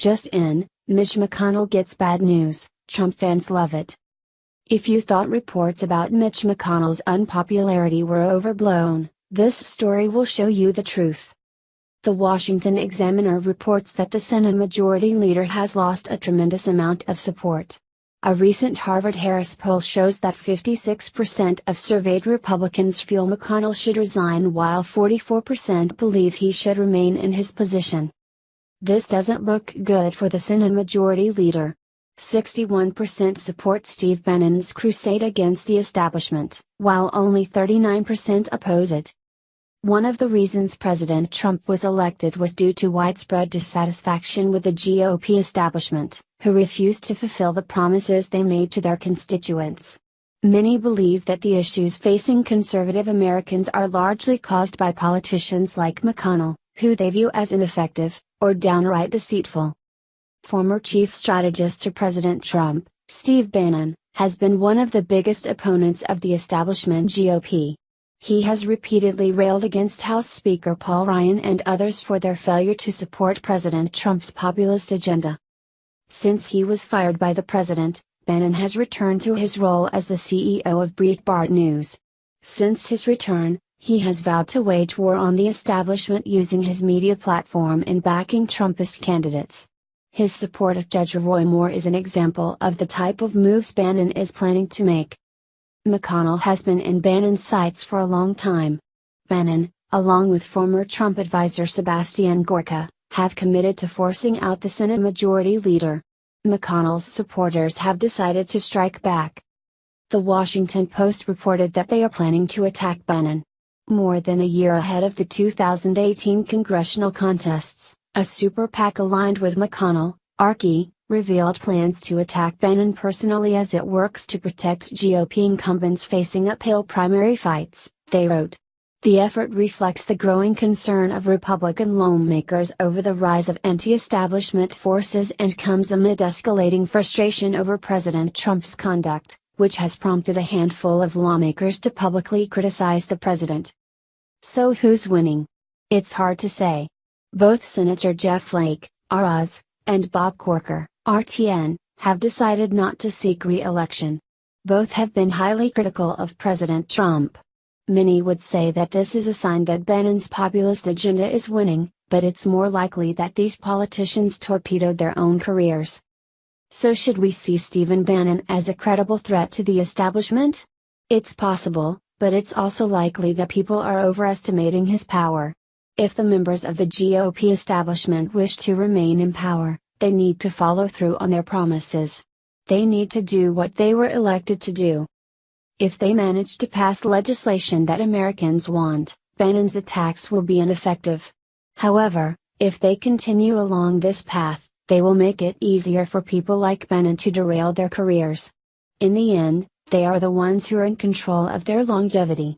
Just in, Mitch McConnell gets bad news, Trump fans love it. If you thought reports about Mitch McConnell's unpopularity were overblown, this story will show you the truth. The Washington Examiner reports that the Senate Majority Leader has lost a tremendous amount of support. A recent Harvard-Harris poll shows that 56% of surveyed Republicans feel McConnell should resign while 44% believe he should remain in his position. This doesn't look good for the Senate Majority Leader. 61% support Steve Bannon's crusade against the establishment, while only 39% oppose it. One of the reasons President Trump was elected was due to widespread dissatisfaction with the GOP establishment, who refused to fulfill the promises they made to their constituents. Many believe that the issues facing conservative Americans are largely caused by politicians like McConnell, who they view as ineffective, or downright deceitful. Former chief strategist to President Trump, Steve Bannon, has been one of the biggest opponents of the establishment GOP. He has repeatedly railed against House Speaker Paul Ryan and others for their failure to support President Trump's populist agenda. Since he was fired by the president, Bannon has returned to his role as the CEO of Breitbart News. Since his return, he has vowed to wage war on the establishment using his media platform in backing Trumpist candidates. His support of Judge Roy Moore is an example of the type of moves Bannon is planning to make. McConnell has been in Bannon's sights for a long time. Bannon, along with former Trump advisor Sebastian Gorka, have committed to forcing out the Senate Majority Leader. McConnell's supporters have decided to strike back. The Washington Post reported that they are planning to attack Bannon. More than a year ahead of the 2018 congressional contests, a super PAC aligned with McConnell, Archie, revealed plans to attack Bannon personally as it works to protect GOP incumbents facing uphill primary fights, they wrote. The effort reflects the growing concern of Republican lawmakers over the rise of anti-establishment forces and comes amid escalating frustration over President Trump's conduct, which has prompted a handful of lawmakers to publicly criticize the president. So who's winning? It's hard to say. Both Senator Jeff Flake, ROS, and Bob Corker, RTN, have decided not to seek re-election. Both have been highly critical of President Trump. Many would say that this is a sign that Bannon's populist agenda is winning, but it's more likely that these politicians torpedoed their own careers. So should we see Stephen Bannon as a credible threat to the establishment? It's possible, but it's also likely that people are overestimating his power. If the members of the GOP establishment wish to remain in power, they need to follow through on their promises. They need to do what they were elected to do. If they manage to pass legislation that Americans want, Bannon's attacks will be ineffective. However, if they continue along this path, they will make it easier for people like Bannon to derail their careers. In the end, they are the ones who are in control of their longevity.